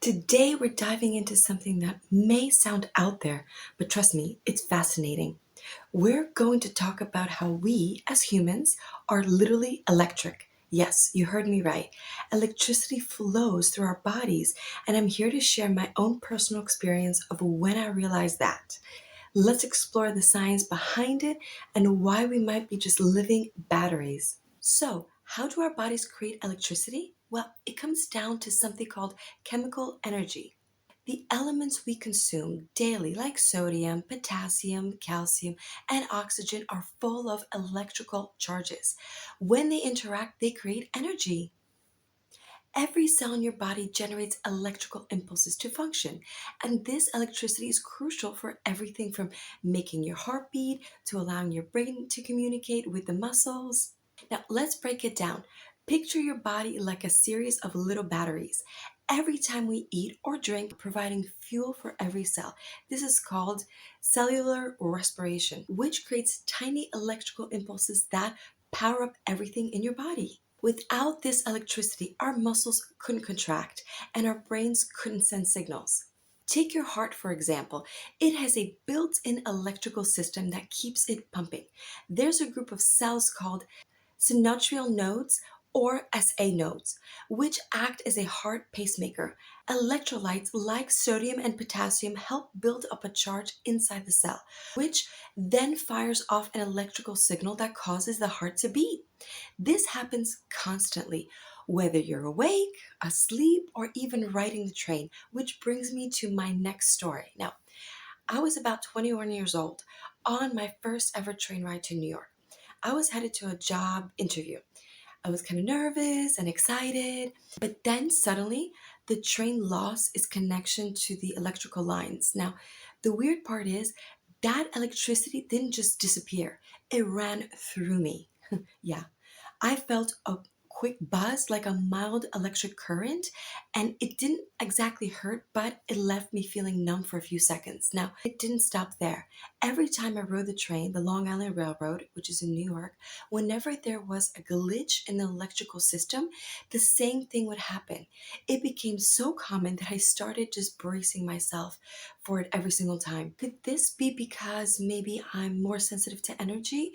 Today, we're diving into something that may sound out there, but trust me, it's fascinating. We're going to talk about how we, as humans, are literally electric. Yes, you heard me right. Electricity flows through our bodies, and I'm here to share my own personal experience of when I realized that. Let's explore the science behind it and why we might be just living batteries. So, how do our bodies create electricity? Well, it comes down to something called chemical energy. The elements we consume daily, like sodium, potassium, calcium, and oxygen, are full of electrical charges. When they interact, they create energy. Every cell in your body generates electrical impulses to function, and this electricity is crucial for everything from making your heart beat to allowing your brain to communicate with the muscles. Now, let's break it down. Picture your body like a series of little batteries. Every time we eat or drink, providing fuel for every cell. This is called cellular respiration, which creates tiny electrical impulses that power up everything in your body. Without this electricity, our muscles couldn't contract and our brains couldn't send signals. Take your heart, for example. It has a built in electrical system that keeps it pumping. There's a group of cells called sinoatrial nodes or SA nodes, which act as a heart pacemaker. Electrolytes like sodium and potassium help build up a charge inside the cell, which then fires off an electrical signal that causes the heart to beat. This happens constantly, whether you're awake, asleep, or even riding the train, which brings me to my next story. Now, I was about 21 years old on my first ever train ride to New York. I was headed to a job interview. I was kind of nervous and excited, but then suddenly the train lost its connection to the electrical lines. Now, the weird part is that electricity didn't just disappear, it ran through me. Yeah, I felt a quick buzz, like a mild electric current, and it didn't exactly hurt, but it left me feeling numb for a few seconds. Now, it didn't stop there. Every time I rode the train, the Long Island Railroad, which is in New York, whenever there was a glitch in the electrical system, the same thing would happen. It became so common that I started just bracing myself for it every single time. Could this be because maybe I'm more sensitive to energy?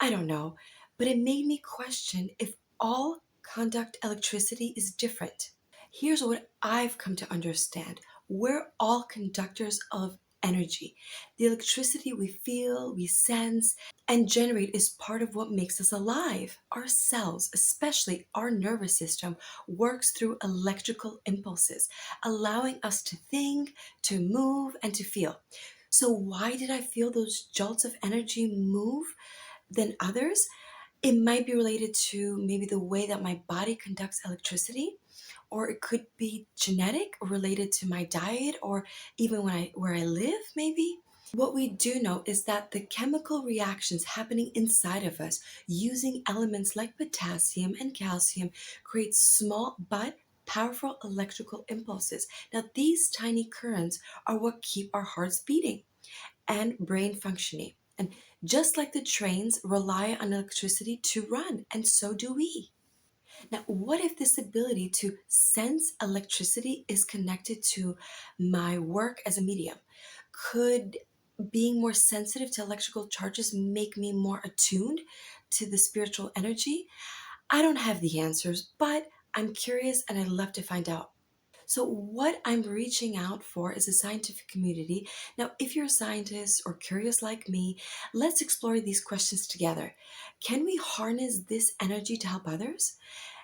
I don't know, but it made me question if all conduct electricity is different. Here's what I've come to understand: we're all conductors of energy. The electricity we feel, we sense, and generate is part of what makes us alive. Our cells, especially our nervous system, works through electrical impulses, allowing us to think, to move, and to feel. So, why did I feel those jolts of energy move than others? It might be related to maybe the way that my body conducts electricity, or it could be genetic or related to my diet, or even where I live, maybe. What we do know is that the chemical reactions happening inside of us using elements like potassium and calcium create small but powerful electrical impulses. Now, these tiny currents are what keep our hearts beating and brain functioning. And just like the trains rely on electricity to run, and so do we. Now, what if this ability to sense electricity is connected to my work as a medium? Could being more sensitive to electrical charges make me more attuned to the spiritual energy? I don't have the answers, but I'm curious and I'd love to find out. So, what I'm reaching out for is a scientific community. Now, if you're a scientist or curious like me, let's explore these questions together. Can we harness this energy to help others?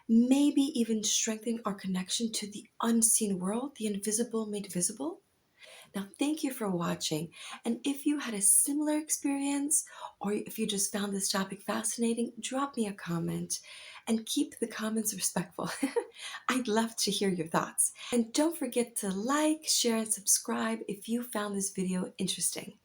Maybe even strengthen our connection to the unseen world, the invisible made visible? Now, thank you for watching. And if you had a similar experience, or if you just found this topic fascinating, drop me a comment and keep the comments respectful. I'd love to hear your thoughts. And don't forget to like, share, and subscribe if you found this video interesting.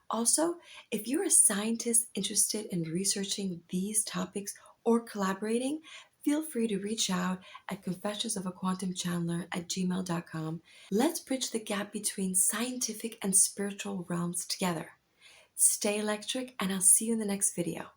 Also, if you're a scientist interested in researching these topics or collaborating, feel free to reach out at confessionsofaquantumchanneler@gmail.com. Let's bridge the gap between scientific and spiritual realms together. Stay electric, and I'll see you in the next video.